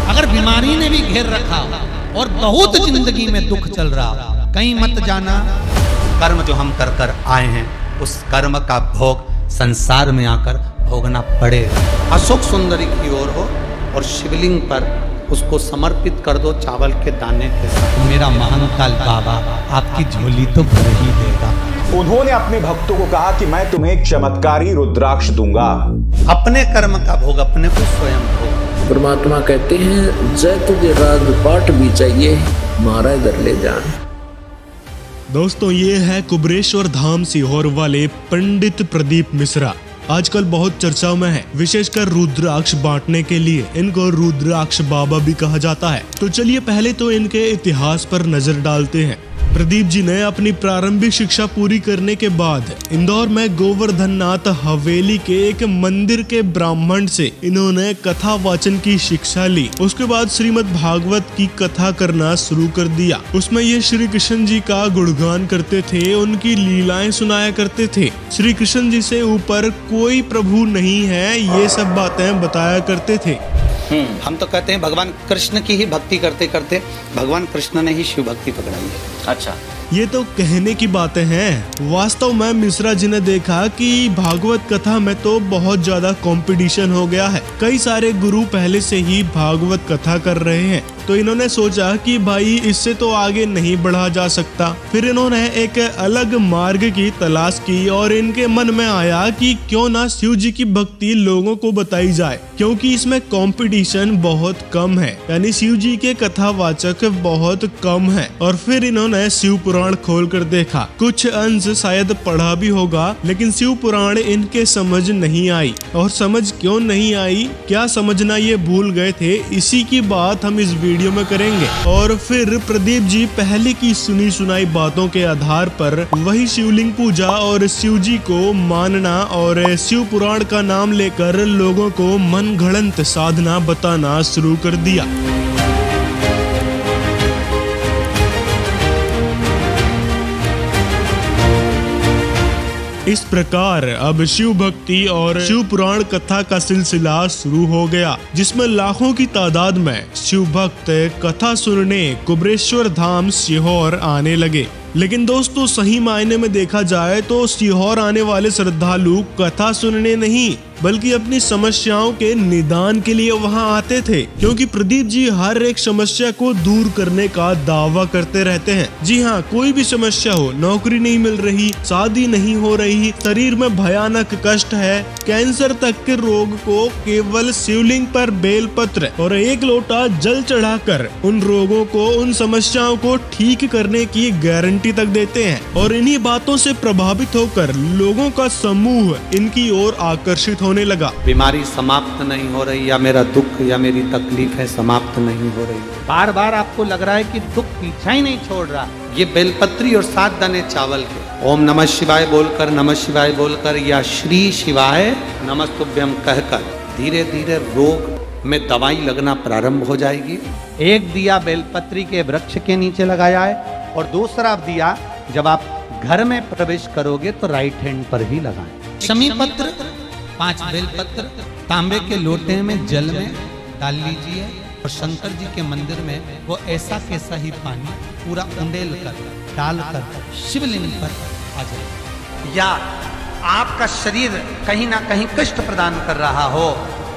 अगर बीमारी ने भी घेर रखा और बहुत जिंदगी में दुख चल रहा, कहीं मत जाना, कर्म जो हम कर कर आए हैं उस कर्म का भोग संसार में आकर भोगना पड़ेगा। अशोक सुंदरी की ओर हो और शिवलिंग पर उसको समर्पित कर दो चावल के दाने के साथ। मेरा महाकाल बाबा आपकी झोली तो भर ही देगा। उन्होंने अपने भक्तों को कहा कि मैं तुम्हें एक चमत्कारी रुद्राक्ष दूंगा। अपने कर्म का भोग अपने को स्वयं भोग। परमात्मा कहते हैं जय तुझे राजपाट भी चाहिए, मारा इधर ले जान। दोस्तों ये है कुबरेश्वर धाम सीहोर वाले पंडित प्रदीप मिश्रा। आजकल बहुत चर्चाओं में है, विशेषकर रुद्राक्ष बांटने के लिए इनको रुद्राक्ष बाबा भी कहा जाता है। तो चलिए पहले तो इनके इतिहास पर नजर डालते हैं। प्रदीप जी ने अपनी प्रारंभिक शिक्षा पूरी करने के बाद इंदौर में गोवर्धन नाथ हवेली के एक मंदिर के ब्राह्मण से इन्होंने कथा वाचन की शिक्षा ली। उसके बाद श्रीमद् भागवत की कथा करना शुरू कर दिया। उसमें ये श्री कृष्ण जी का गुणगान करते थे, उनकी लीलाएं सुनाया करते थे। श्री कृष्ण जी से ऊपर कोई प्रभु नहीं है, ये सब बातें बताया करते थे। हम तो कहते हैं भगवान कृष्ण की ही भक्ति करते करते भगवान कृष्ण ने ही शिव भक्ति पकड़ाई है। अच्छा, ये तो कहने की बातें हैं। वास्तव में मिश्रा जी ने देखा कि भागवत कथा में तो बहुत ज्यादा कंपटीशन हो गया है। कई सारे गुरु पहले से ही भागवत कथा कर रहे हैं, तो इन्होंने सोचा कि भाई इससे तो आगे नहीं बढ़ा जा सकता। फिर इन्होंने एक अलग मार्ग की तलाश की और इनके मन में आया कि क्यों ना शिव जी की भक्ति लोगों को बताई जाए, क्योंकि इसमें कंपटीशन बहुत कम है, यानी शिव जी के कथावाचक बहुत कम है। और फिर इन्होंने शिव पुराण खोल कर देखा। कुछ अंश शायद पढ़ा भी होगा, लेकिन शिव पुराण इनके समझ नहीं आई। और समझ क्यों नहीं आई, क्या समझना ये भूल गए थे, इसी की बात हम इस वीडियो में करेंगे। और फिर प्रदीप जी पहले की सुनी सुनाई बातों के आधार पर वही शिवलिंग पूजा और शिव जी को मानना और शिव पुराण का नाम लेकर लोगों को मनगढ़ंत साधना बताना शुरू कर दिया। इस प्रकार अब शिव भक्ति और शिव पुराण कथा का सिलसिला शुरू हो गया, जिसमें लाखों की तादाद में शिव भक्त कथा सुनने कुबरेश्वर धाम सीहोर आने लगे। लेकिन दोस्तों सही मायने में देखा जाए तो सीहोर आने वाले श्रद्धालु कथा सुनने नहीं बल्कि अपनी समस्याओं के निदान के लिए वहां आते थे, क्योंकि प्रदीप जी हर एक समस्या को दूर करने का दावा करते रहते हैं। जी हाँ, कोई भी समस्या हो, नौकरी नहीं मिल रही, शादी नहीं हो रही, शरीर में भयानक कष्ट है, कैंसर तक के रोग को केवल शिवलिंग पर बेलपत्र और एक लोटा जल चढ़ाकर उन रोगों को, उन समस्याओं को ठीक करने की गारंटी तक देते हैं। और इन्हीं बातों से प्रभावित होकर लोगों का समूह इनकी ओर आकर्षित होने लगा। बीमारी समाप्त नहीं हो रही, या मेरा दुख या मेरी तकलीफ है समाप्त नहीं हो रही, बार बार आपको लग रहा है कि दुख पीछा ही नहीं छोड़ रहा, ये बेलपत्री और 7 दाने चावल के ओम नमः शिवाय बोलकर, नमः शिवाय बोलकर या श्री शिवाय नमस्तुभ्यं कहकर धीरे धीरे रोग में दवाई लगना प्रारंभ हो जाएगी। एक दिया बेलपत्री के वृक्ष के नीचे लगाया है और दूसरा दिया जब आप घर में प्रवेश करोगे तो राइट हैंड पर ही लगाएं। शमी पत्र 5 बेलपत्र तांबे के लोटे में जल में डाल लीजिए और शंकर जी के मंदिर में वो ऐसा कैसा ही पानी पूरा उंडेल कर डालकर शिवलिंग पर आ जाए। या आपका शरीर कहीं ना कहीं कष्ट प्रदान कर रहा हो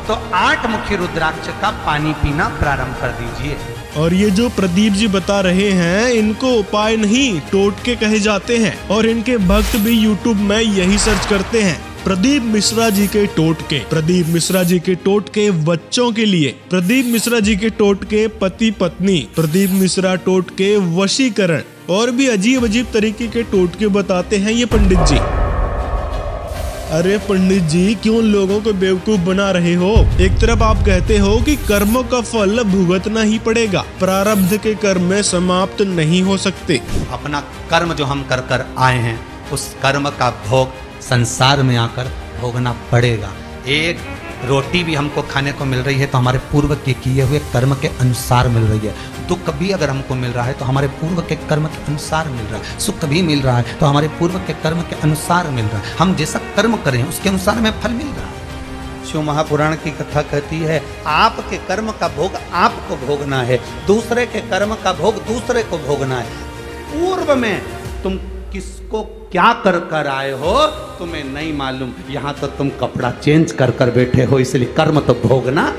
तो 8 मुखी रुद्राक्ष का पानी पीना प्रारंभ कर दीजिए। और ये जो प्रदीप जी बता रहे हैं इनको उपाय नहीं टोटके कहे जाते हैं, और इनके भक्त भी YouTube में यही सर्च करते हैं प्रदीप मिश्रा जी के टोटके, प्रदीप मिश्रा जी के टोटके बच्चों के लिए, प्रदीप मिश्रा जी के टोटके पति पत्नी, प्रदीप मिश्रा टोटके वशीकरण, और भी अजीब अजीब तरीके के टोटके बताते हैं ये पंडित जी। अरे पंडित जी क्यों लोगों को बेवकूफ बना रहे हो? एक तरफ आप कहते हो कि कर्मों का फल भुगतना ही पड़ेगा, प्रारब्ध के कर्म में समाप्त नहीं हो सकते। अपना कर्म जो हम कर कर आए हैं उस कर्म का भोग संसार में आकर भोगना पड़ेगा। एक रोटी भी हमको खाने को मिल रही है तो हमारे पूर्व के किए हुए कर्म के अनुसार मिल रही है। दुख भी अगर हमको मिल रहा है तो हमारे पूर्व के कर्म के अनुसार मिल रहा है। सुख भी मिल रहा है तो हमारे पूर्व के कर्म के अनुसार मिल रहा है। हम जैसा कर्म करें उसके अनुसार हमें फल मिल रहा है। शिव महापुराण की कथा कहती है आपके कर्म का भोग आपको भोगना है, दूसरे के कर्म का भोग दूसरे को भोगना है। पूर्व में तुम किसको क्या कर कर आए हो तुम्हें नहीं मालूम, यहां तो तुम कपड़ा चेंज कर कर बैठे हो, इसलिए कर्म तो भोगना।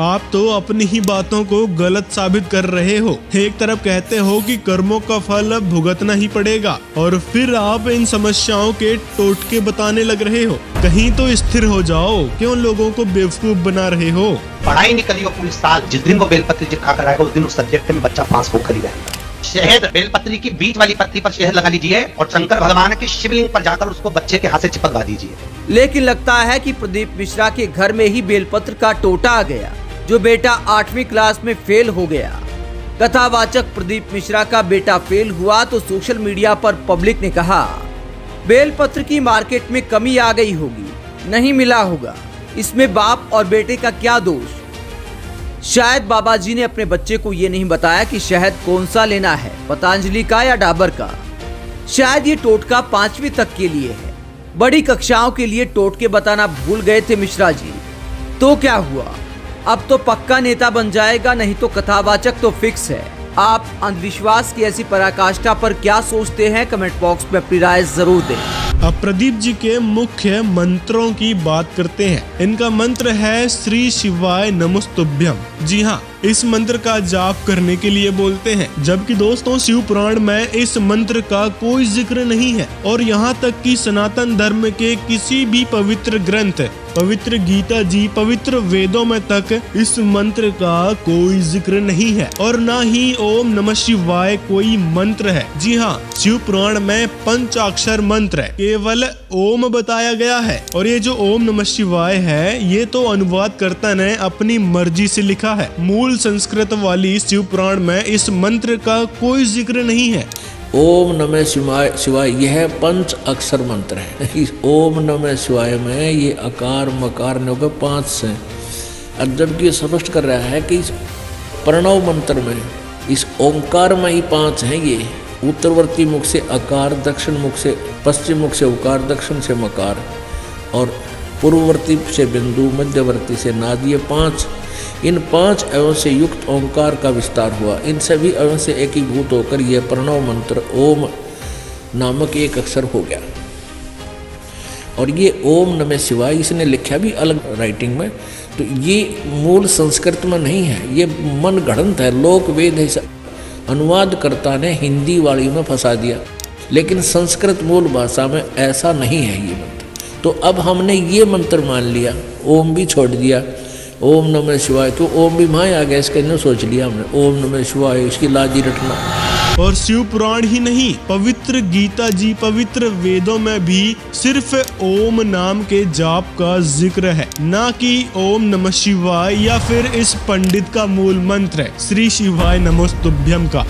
आप तो अपनी ही बातों को गलत साबित कर रहे हो। एक तरफ कहते हो कि कर्मों का फल भुगतना ही पड़ेगा और फिर आप इन समस्याओं के टोटके बताने लग रहे हो। कहीं तो स्थिर हो जाओ, क्यों लोगों को बेवकूफ बना रहे हो? पढ़ाई नहीं करी हो पूरी साल, जिस दिन वो बेलपत्री जी खा कर आएगा उस दिन उस सब्जेक्ट में बच्चा पास होकर ही रहेगा। शहद बेलपत्री की बीच वाली पत्ती पर शहद लगा लीजिए और शंकर भगवान के शिवलिंग पर जाकर उसको बच्चे के हाथ से चिपकवा दीजिए। लेकिन लगता है कि प्रदीप मिश्रा के घर में ही बेलपत्र का टोटा आ गया, जो बेटा 8वीं क्लास में फेल हो गया। कथावाचक प्रदीप मिश्रा का बेटा फेल हुआ तो सोशल मीडिया पर पब्लिक ने कहा बेलपत्र की मार्केट में कमी आ गई होगी, नहीं मिला होगा, इसमें बाप और बेटे का क्या दोष। शायद बाबा जी ने अपने बच्चे को ये नहीं बताया कि शहद कौन सा लेना है, पतंजलि का या डाबर का। शायद ये टोटका 5वीं तक के लिए है, बड़ी कक्षाओं के लिए टोटके बताना भूल गए थे मिश्रा जी। तो क्या हुआ, अब तो पक्का नेता बन जाएगा, नहीं तो कथावाचक तो फिक्स है। आप अंधविश्वास की ऐसी पराकाष्ठा पर क्या सोचते हैं, कमेंट बॉक्स में अपनी राय जरूर दें। अब प्रदीप जी के मुख्य मंत्रों की बात करते हैं। इनका मंत्र है श्री शिवाय नमस्तुभ्यम। जी हाँ, इस मंत्र का जाप करने के लिए बोलते हैं, जबकि दोस्तों शिव पुराण में इस मंत्र का कोई जिक्र नहीं है और यहाँ तक कि सनातन धर्म के किसी भी पवित्र ग्रंथ, पवित्र गीता जी, पवित्र वेदों में तक इस मंत्र का कोई जिक्र नहीं है और न ही ओम नमः शिवाय कोई मंत्र है। जी हाँ, शिव पुराण में पंचाक्षर मंत्र है, केवल ओम बताया गया है और ये जो ओम नमः शिवाय है ये तो अनुवादकर्ता ने अपनी मर्जी से लिखा है। मूल संस्कृत वाली शिव पुराण में इस मंत्र का कोई जिक्र नहीं है। ओम नमः शिवाय शिवाय यह पंच अक्षर मंत्र है। इस ओम नमः शिवाय में ये अकार मकार ने होकर 5 हैं। अब जबकि स्पष्ट कर रहा है कि इस प्रणव मंत्र में इस ओंकार में ही 5 हैं। ये उत्तरवर्ती मुख से अकार, दक्षिण मुख से पश्चिम मुख से उकार, दक्षिण से मकार और पूर्ववर्ती से बिंदु, मध्यवर्ती से नाद, ये 5। इन 5 अवयों से युक्त ओंकार का विस्तार हुआ। इन सभी अवयों से एकीभूत होकर यह प्रणव मंत्र ओम नामक एक अक्षर हो गया। और ये ओम नमः शिवाय इसने लिखा भी अलग राइटिंग में, तो ये मूल संस्कृत में नहीं है, ये मन गढ़ंत है, लोक वेद है। अनुवादकर्ता ने हिंदी वाली में फंसा दिया, लेकिन संस्कृत मूल भाषा में ऐसा नहीं है ये मंत्र। तो अब हमने ये मंत्र मान लिया, ओम भी छोड़ दिया, ओम नमः शिवाय, तो ओम भी वहाँ आ गया, इसका नहीं सोच लिया हमने ओम नमः शिवाय, इसकी लाज ही रटना। और शिव पुराण ही नहीं, पवित्र गीता जी, पवित्र वेदों में भी सिर्फ ओम नाम के जाप का जिक्र है, ना कि ओम नमः शिवाय या फिर इस पंडित का मूल मंत्र है श्री शिवाय नमस्तुभ्यम का।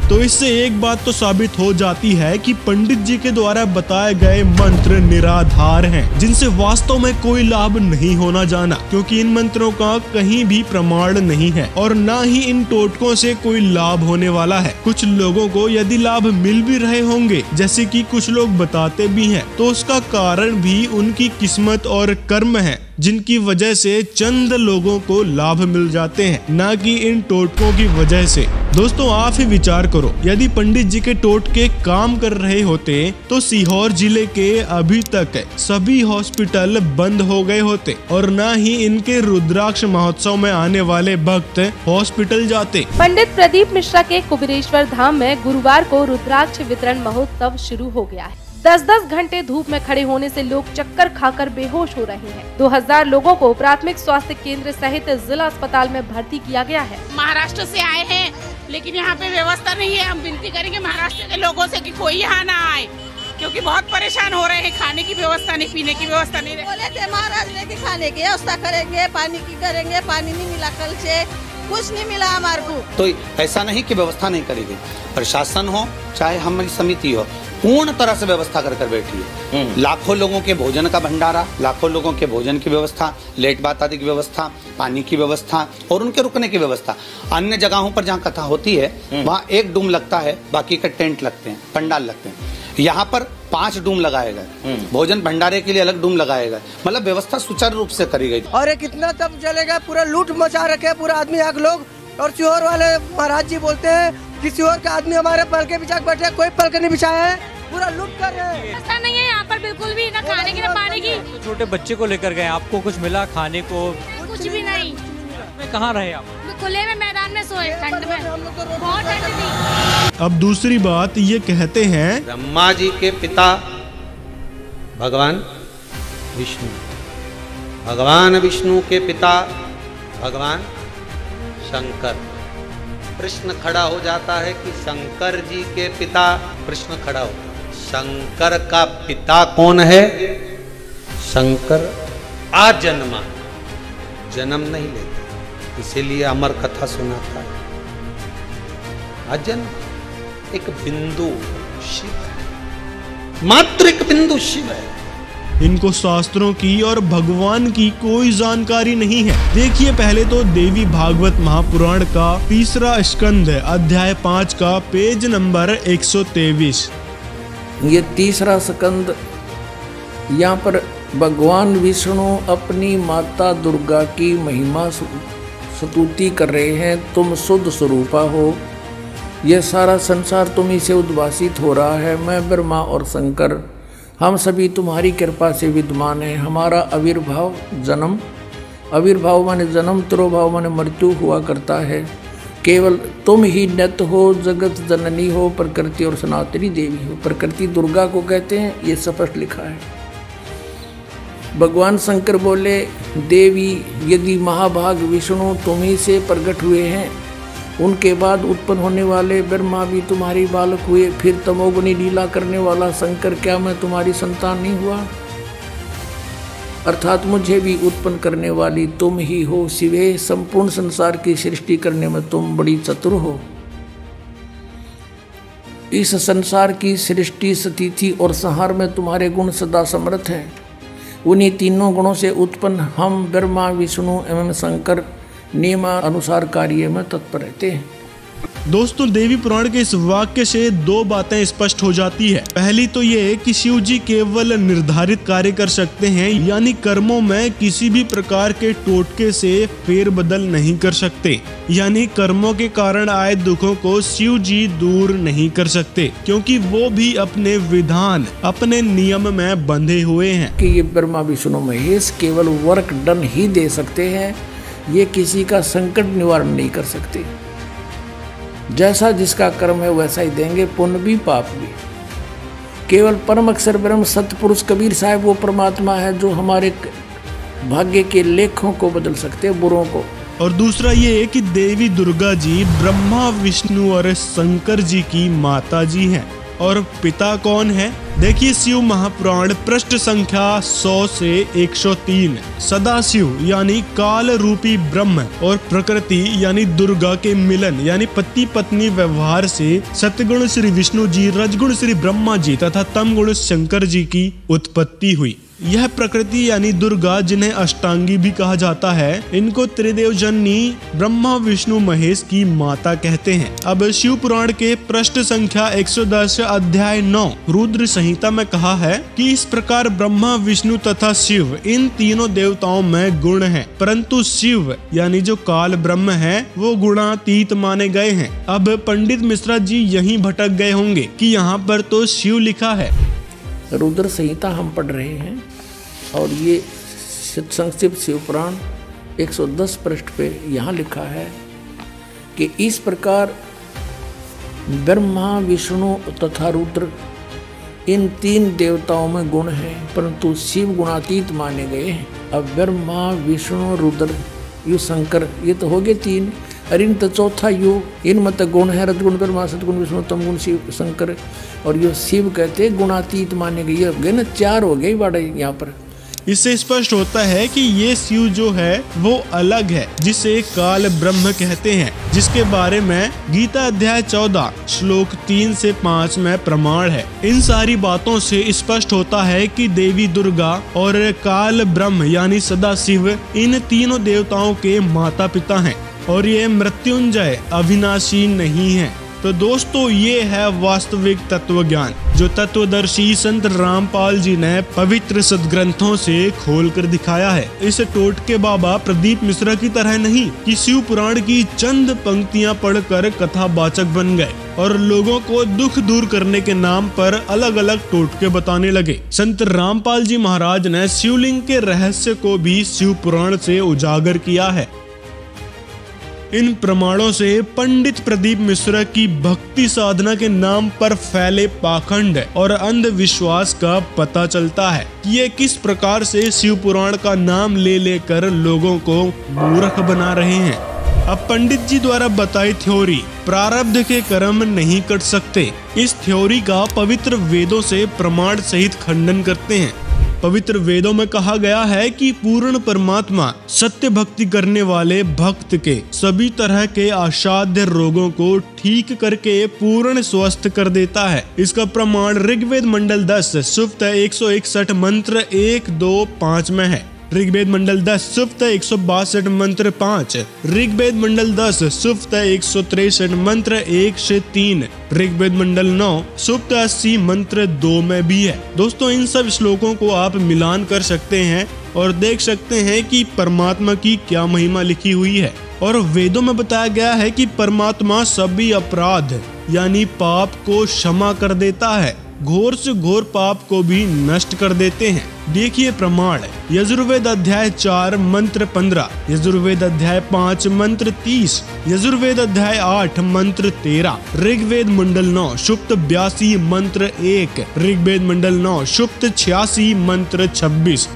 तो इससे एक बात तो साबित हो जाती है कि पंडित जी के द्वारा बताए गए मंत्र निराधार हैं, जिनसे वास्तव में कोई लाभ नहीं होना जाना, क्योंकि इन मंत्रों का कहीं भी प्रमाण नहीं है और ना ही इन टोटकों से कोई लाभ होने वाला है। कुछ लोगों को यदि लाभ मिल भी रहे होंगे, जैसे कि कुछ लोग बताते भी हैं, तो उसका कारण भी उनकी किस्मत और कर्म है, जिनकी वजह से चंद लोगों को लाभ मिल जाते हैं, ना कि इन टोटकों की वजह से। दोस्तों आप ही विचार करो, यदि पंडित जी के टोटके काम कर रहे होते तो सीहोर जिले के अभी तक सभी हॉस्पिटल बंद हो गए होते और ना ही इनके रुद्राक्ष महोत्सव में आने वाले भक्त हॉस्पिटल जाते। पंडित प्रदीप मिश्रा के कुबेरेश्वर धाम में गुरुवार को रुद्राक्ष वितरण महोत्सव शुरू हो गया है। 10-10 घंटे धूप में खड़े होने से लोग चक्कर खाकर बेहोश हो रहे हैं। 2000 लोगों को प्राथमिक स्वास्थ्य केंद्र सहित जिला अस्पताल में भर्ती किया गया है। महाराष्ट्र से आए हैं, लेकिन यहाँ पे व्यवस्था नहीं है। हम विनती करेंगे महाराष्ट्र के लोगों से कि कोई यहाँ ना आए, क्योंकि बहुत परेशान हो रहे हैं। खाने की व्यवस्था नहीं, पीने की व्यवस्था नहीं। बोले थे महाराज ने कि खाने की व्यवस्था करेंगे, पानी की करेंगे, पानी नहीं मिला, कल से कुछ नहीं मिला हमारे को। तो ऐसा नहीं कि व्यवस्था नहीं करेगी, प्रशासन हो चाहे हमारी समिति हो, पूर्ण तरह से व्यवस्था कर कर बैठी है। लाखों लोगों के भोजन का भंडारा, लाखों लोगों के भोजन की व्यवस्था, लेट बात आदि की व्यवस्था, पानी की व्यवस्था और उनके रुकने की व्यवस्था। अन्य जगहों पर जहाँ कथा होती है वहाँ एक डूम लगता है, बाकी के टेंट लगते हैं, पंडाल लगते हैं। यहाँ पर 5 डूम लगाए गए, भोजन भंडारे के लिए अलग डूम लगाए गए, मतलब व्यवस्था सुचारू रूप से करी गई। और ये कितना तब जलेगा, पूरा लूट मचा रखे पूरा आदमी आग लोग। और सीहोर वाले महाराज जी बोलते हैं कि सीहोर का आदमी हमारे पलके बिछा बैठे, कोई पलके नहीं बिछाया है, पूरा लूट कर रहे हैं। ऐसा नहीं है यहाँ पर बिल्कुल भी, ना खाने की ना पानी की। तो छोटे बच्चे को लेकर गए, आपको कुछ मिला खाने को? कुछ भी नहीं। कहाँ रहे आप? खुले में मैदान में सोए, ठंड में, बहुत ठंड थी। अब दूसरी बात ये कहते हैं, ब्रह्मा जी के पिता भगवान विष्णु, भगवान विष्णु के पिता भगवान शंकर। प्रश्न खड़ा हो जाता है कि शंकर जी के पिता, प्रश्न खड़ा हो, शंकर का पिता कौन है? शंकर आजन्मा, जन्म नहीं लेते, इसीलिए अमर कथा सुनाता है। अजन्म, एक बिंदु शिव है, मात्र एक बिंदु शिव है। इनको शास्त्रों की और भगवान की कोई जानकारी नहीं है। देखिए पहले तो देवी भागवत महापुराण का 3रा स्कंद अध्याय 5 का पेज नंबर 123। ये 3रा स्कंद, यहाँ पर भगवान विष्णु अपनी माता दुर्गा की महिमा स्तुति कर रहे हैं। तुम शुद्ध स्वरूपा हो, यह सारा संसार तुम्ही से उद्भासित हो रहा है। मैं ब्रह्मा और शंकर, हम सभी तुम्हारी कृपा से विद्यमान हैं। हमारा आविर्भाव जन्म, आविर्भाव माने जन्म, तिरोभाव माने मृत्यु हुआ करता है। केवल तुम ही नित्य हो, जगत जननी हो, प्रकृति और सनातनी देवी हो। प्रकृति दुर्गा को कहते हैं, ये स्पष्ट लिखा है। भगवान शंकर बोले, देवी यदि महाभाग विष्णु तुम्ही से प्रकट हुए हैं, उनके बाद उत्पन्न होने वाले ब्रह्मा भी तुम्हारी बालक हुए, फिर तमोगुनी लीला करने वाला शंकर, क्या मैं तुम्हारी संतान नहीं हुआ? अर्थात मुझे भी उत्पन्न करने वाली तुम ही हो। शिवे, संपूर्ण संसार की सृष्टि करने में तुम बड़ी चतुर हो। इस संसार की सृष्टि, स्थिति और संहार में तुम्हारे गुण सदा समर्थ हैं। उन्हीं तीनों गुणों से उत्पन्न हम ब्रह्मा, विष्णु एवं शंकर नियमानुसार कार्य में तत्पर रहते हैं। दोस्तों देवी पुराण के इस वाक्य से 2 बातें स्पष्ट हो जाती है। पहली तो ये कि शिव जी केवल निर्धारित कार्य कर सकते हैं, यानी कर्मों में किसी भी प्रकार के टोटके से फेरबदल नहीं कर सकते, यानी कर्मों के कारण आए दुखों को शिव जी दूर नहीं कर सकते, क्योंकि वो भी अपने विधान, अपने नियम में बंधे हुए हैं। कि ये ब्रह्मा विष्णु महेश केवल वर्क डन ही दे सकते हैं, ये किसी का संकट निवारण नहीं कर सकते। जैसा जिसका कर्म है वैसा ही देंगे, पुण्य भी पाप भी। केवल परम अक्षर ब्रह्म सतपुरुष कबीर साहब वो परमात्मा है जो हमारे भाग्य के लेखों को बदल सकते हैं, बुरों को। और दूसरा ये कि देवी दुर्गा जी ब्रह्मा, विष्णु और शंकर जी की माता जी हैं। और पिता कौन है? देखिए शिव महापुराण पृष्ठ संख्या 100 से 103। सदाशिव यानी काल रूपी ब्रह्म और प्रकृति यानी दुर्गा के मिलन यानी पति पत्नी व्यवहार से सतगुण श्री विष्णु जी, रजगुण श्री ब्रह्मा जी तथा तमगुण शंकर जी की उत्पत्ति हुई। यह प्रकृति यानी दुर्गा, जिन्हें अष्टांगी भी कहा जाता है, इनको त्रिदेव जननी ब्रह्मा, विष्णु, महेश की माता कहते हैं। अब शिव पुराण के पृष्ठ संख्या 110 अध्याय 9 रुद्र संहिता में कहा है कि इस प्रकार ब्रह्मा, विष्णु तथा शिव इन तीनों देवताओं में गुण हैं, परंतु शिव यानी जो काल ब्रह्म है वो गुणातीत माने गए हैं। अब पंडित मिश्रा जी यहीं भटक गए होंगे कि यहाँ पर तो शिव लिखा है। रुद्र संहिता हम पढ़ रहे हैं और ये संक्षिप्त शिव पुराण 110 पृष्ठ पे यहाँ लिखा है कि इस प्रकार ब्रह्मा, विष्णु तथा रुद्र इन 3 देवताओं में गुण हैं, परंतु शिव गुणातीत माने गए हैं। अब ब्रह्मा, विष्णु, रुद्र, यु शंकर, ये तो हो गए 3। और इन तो चौथा यु, इन मत गुण है रजगुण ब्रह्मा, सतगुण विष्णु, तमगुण शिव शंकर, और यो शिव कहते गुणातीत माने गए। ये हो गए ना, 4 हो गए बाड़े यहाँ पर। इससे स्पष्ट होता है कि ये शिव जो है वो अलग है, जिसे काल ब्रह्म कहते हैं, जिसके बारे में गीता अध्याय 14 श्लोक 3 से 5 में प्रमाण है। इन सारी बातों से स्पष्ट होता है कि देवी दुर्गा और काल ब्रह्म यानी सदाशिव इन तीनों देवताओं के माता पिता हैं और ये मृत्युंजय अविनाशी नहीं है। तो दोस्तों ये है वास्तविक तत्व ज्ञान जो तत्वदर्शी संत रामपाल जी ने पवित्र सदग्रंथों से खोलकर दिखाया है। इस टोटके बाबा प्रदीप मिश्रा की तरह नहीं कि शिव पुराण की चंद पंक्तियां पढ़कर कथावाचक बन गए और लोगों को दुख दूर करने के नाम पर अलग अलग टोटके बताने लगे। संत रामपाल जी महाराज ने शिवलिंग के रहस्य को भी शिव पुराण से उजागर किया है। इन प्रमाणों से पंडित प्रदीप मिश्रा की भक्ति साधना के नाम पर फैले पाखंड और अंधविश्वास का पता चलता है कि ये किस प्रकार से शिव पुराण का नाम ले लेकर लोगों को मूर्ख बना रहे हैं। अब पंडित जी द्वारा बताई थ्योरी प्रारब्ध के कर्म नहीं कट सकते, इस थ्योरी का पवित्र वेदों से प्रमाण सहित खंडन करते हैं। पवित्र वेदों में कहा गया है कि पूर्ण परमात्मा सत्य भक्ति करने वाले भक्त के सभी तरह के असाध्य रोगों को ठीक करके पूर्ण स्वस्थ कर देता है। इसका प्रमाण ऋग्वेद मंडल 10 सूक्त 161 मंत्र 1, 2, 5 में है। ऋग्वेद मंडल 10 सूक्त 162 मंत्र 5, ऋग्वेद मंडल 10 सूक्त 163 मंत्र 1 से 3, ऋग्वेद मंडल 9 सूक्त 80 मंत्र 2 में भी है। दोस्तों इन सब श्लोकों को आप मिलान कर सकते हैं और देख सकते हैं कि परमात्मा की क्या महिमा लिखी हुई है। और वेदों में बताया गया है कि परमात्मा सभी अपराध यानी पाप को क्षमा कर देता है, घोर से घोर पाप को भी नष्ट कर देते हैं। देखिए प्रमाण यजुर्वेद अध्याय 4 मंत्र 15, यजुर्वेद अध्याय 5 मंत्र 30, यजुर्वेद अध्याय 8 मंत्र 13, ऋग्वेद मंडल 9 सूक्त 82 मंत्र 1, ऋग्वेद मंडल 9 सूक्त 86 मंत्र 26।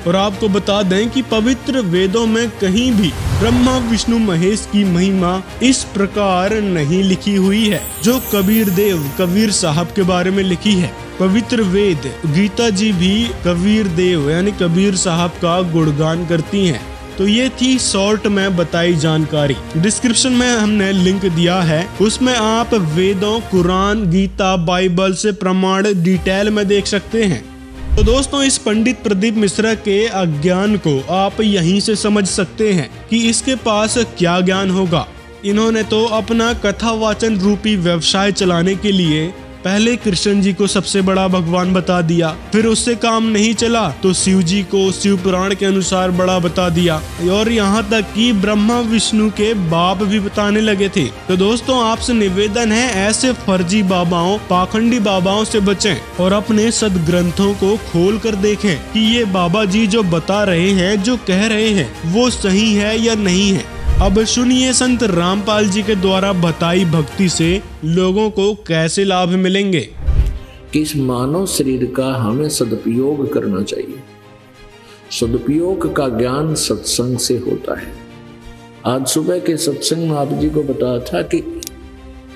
और आपको बता दें कि पवित्र वेदों में कहीं भी ब्रह्मा विष्णु महेश की महिमा इस प्रकार नहीं लिखी हुई है जो कबीर देव कबीर साहब के बारे में लिखी है। पवित्र वेद गीता जी भी कबीर देव यानी कबीर साहब का गुणगान करती हैं। तो ये थी शॉर्ट में बताई जानकारी। डिस्क्रिप्शन में हमने लिंक दिया है, उसमें आप वेदों, कुरान, गीता, बाइबल से प्रमाण डिटेल में देख सकते हैं। तो दोस्तों इस पंडित प्रदीप मिश्रा के अज्ञान को आप यहीं से समझ सकते हैं कि इसके पास क्या ज्ञान होगा। इन्होंने तो अपना कथावाचन रूपी व्यवसाय चलाने के लिए पहले कृष्ण जी को सबसे बड़ा भगवान बता दिया, फिर उससे काम नहीं चला तो शिव जी को शिव पुराण के अनुसार बड़ा बता दिया और यहाँ तक कि ब्रह्मा विष्णु के बाप भी बताने लगे थे। तो दोस्तों आपसे निवेदन है ऐसे फर्जी बाबाओं, पाखंडी बाबाओं से बचें और अपने सदग्रंथों को खोल कर देखें कि ये बाबा जी जो बता रहे हैं, जो कह रहे हैं, वो सही है या नहीं है। अब सुनिए संत रामपाल जी के द्वारा बताई भक्ति से लोगों को कैसे लाभ मिलेंगे। कि इस मानव शरीर का हमें सदुपयोग करना चाहिए। सदुपयोग का ज्ञान सत्संग से होता है। आज सुबह के सत्संग में आप जी को बताया था कि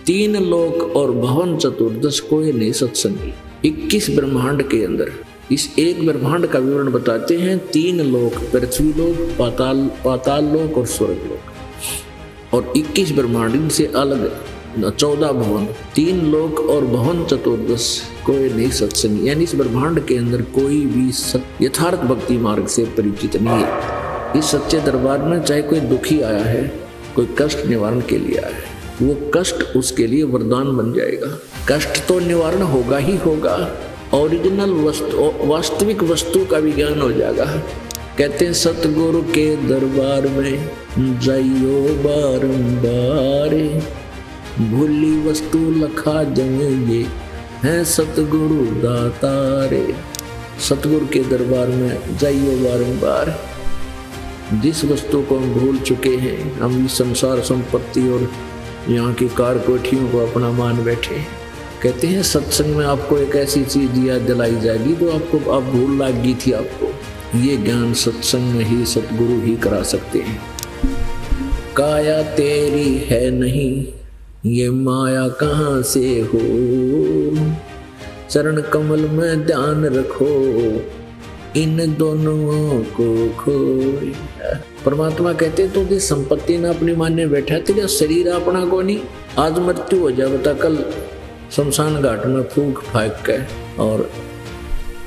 3 लोक और भवन चतुर्दश कोई नहीं सत्संगी। 21 ब्रह्मांड के अंदर इस एक ब्रह्मांड का विवरण बताते हैं। 3 लोक, पृथ्वी लोक, पाताल लोक और स्वर्ग लोक, और 21 ब्रह्मांड इनसे अलग 14 भवन, 3 लोक और भवन चतुर्दश कोई नहीं सत्संग। यानी इस ब्रह्मांड के अंदर कोई भी यथार्थ भक्ति मार्ग से परिचित नहीं है। इस सच्चे दरबार में चाहे कोई दुखी आया है, कोई कष्ट निवारण के लिए आया है, वो कष्ट उसके लिए वरदान बन जाएगा। कष्ट तो निवारण होगा ही होगा, ओरिजिनल वस्तु, वास्तविक वस्तु का भी ज्ञान हो जाएगा। कहते हैं सतगुरु के दरबार में जाइयो बारंबार, भूली वस्तु लखा जमेंगे हैं सतगुरु दातारे। सतगुरु के दरबार में जाइयो बारंबार। जिस वस्तु को हम भूल चुके हैं, हम इस संसार संपत्ति और यहाँ की कार कोठियों को अपना मान बैठे, कहते हैं सत्संग में आपको एक ऐसी चीज याद दिलाई जाएगी तो आपको आप भूल लगी थी। आपको ये ज्ञान सत्संग में ही सतगुरु ही करा सकते हैं। काया तेरी है नहीं, ये माया कहाँ से हो, चरण कमल में ध्यान रखो, इन दोनों को खोए। परमात्मा कहते तो कि संपत्ति ना अपनी माने बैठा, तेरा शरीर अपना को नहीं। आज मृत्यु हो जाए बता, कल शमशान घाट में फूंक फाक के और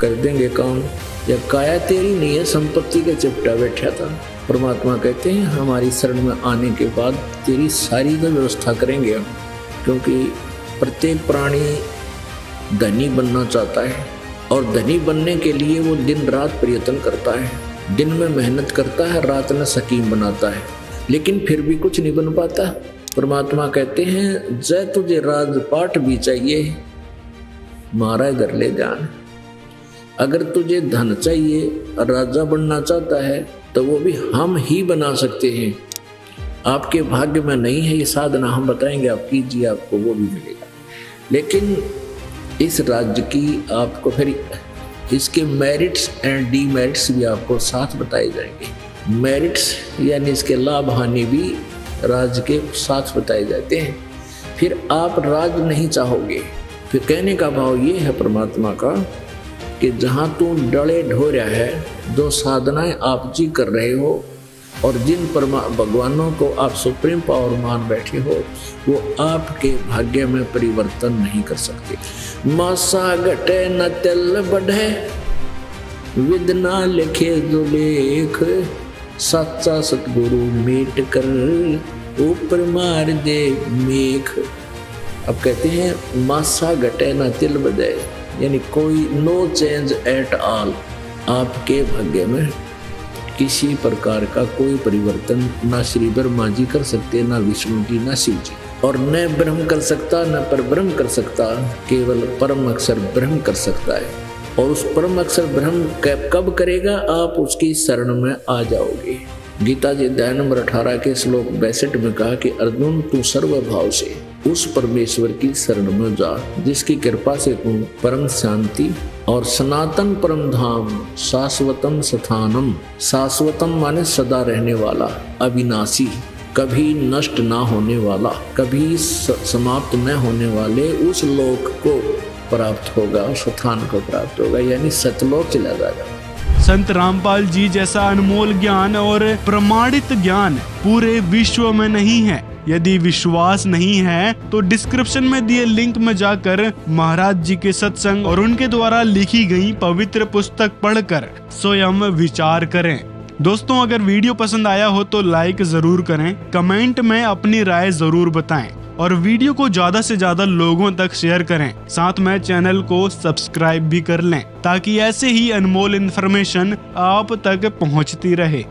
कर देंगे काम। या काया तेरी नहीं है, संपत्ति के चिपटा बैठा था। परमात्मा कहते हैं हमारी शरण में आने के बाद तेरी सारी तो व्यवस्था करेंगे हम। क्योंकि प्रत्येक प्राणी धनी बनना चाहता है और धनी बनने के लिए वो दिन रात प्रयत्न करता है। दिन में मेहनत करता है, रात में स्कीम बनाता है, लेकिन फिर भी कुछ नहीं बन पाता। परमात्मा कहते हैं जय तुझे राजपाट भी चाहिए मारा घर ले जान। अगर तुझे धन चाहिए, राजा बनना चाहता है, तो वो भी हम ही बना सकते हैं। आपके भाग्य में नहीं है ये साधना, हम बताएंगे, आप कीजिए, आपको वो भी मिलेगा। लेकिन इस राज्य की आपको फिर इसके मेरिट्स एंड डीमेरिट्स भी आपको साथ बताए जाएंगे। मेरिट्स यानी इसके लाभ हानि भी राज्य के साथ बताए जाते हैं। फिर आप राज नहीं चाहोगे। फिर कहने का भाव ये है परमात्मा का कि जहाँ तू डले ढोर्या है, जो साधनाएं आप जी कर रहे हो और जिन भगवानों को आप सुप्रीम पावर मान बैठे हो, वो आपके भाग्य में परिवर्तन नहीं कर सकते। मासा घटे न तिल बढ़े, विद ना लिखे जो लेख, सच्चा सतगुरु मेट कर ऊपर मार दे मेख। अब कहते हैं मासा घटे न तिल बढ़े, यानी कोई नो चेंज एट ऑल। आपके भाग्य में किसी प्रकार का कोई परिवर्तन ना श्री ब्रह्मा जी कर सकते, ना विष्णु जी, ना शिव जी, और न ब्रह्म कर सकता, न पर ब्रह्म कर सकता। केवल परम अक्षर ब्रह्म कर सकता है। और उस परम अक्षर ब्रह्म कब करेगा? आप उसकी शरण में आ जाओगे। गीता जी अध्याय नंबर 18 के श्लोक 62 में कहा कि अर्जुन तू सर्वभाव से उस परमेश्वर की शरण में जा जिसकी कृपा से तू परम शांति और सनातन परम धाम शाश्वतम स्थानम, शाश्वतम माने सदा रहने वाला, अविनाशी, कभी नष्ट ना होने वाला, कभी समाप्त न होने वाले उस लोक को प्राप्त होगा, उस स्थान को प्राप्त होगा, यानी सतलोक चला जाएगा। संत रामपाल जी जैसा अनमोल ज्ञान और प्रमाणित ज्ञान पूरे विश्व में नहीं है। यदि विश्वास नहीं है तो डिस्क्रिप्शन में दिए लिंक में जाकर महाराज जी के सत्संग और उनके द्वारा लिखी गई पवित्र पुस्तक पढ़कर स्वयं विचार करें। दोस्तों, अगर वीडियो पसंद आया हो तो लाइक जरूर करें, कमेंट में अपनी राय जरूर बताएं और वीडियो को ज्यादा से ज्यादा लोगों तक शेयर करें। साथ में चैनल को सब्सक्राइब भी कर लें ताकि ऐसे ही अनमोल इन्फॉर्मेशन आप तक पहुंचती रहे।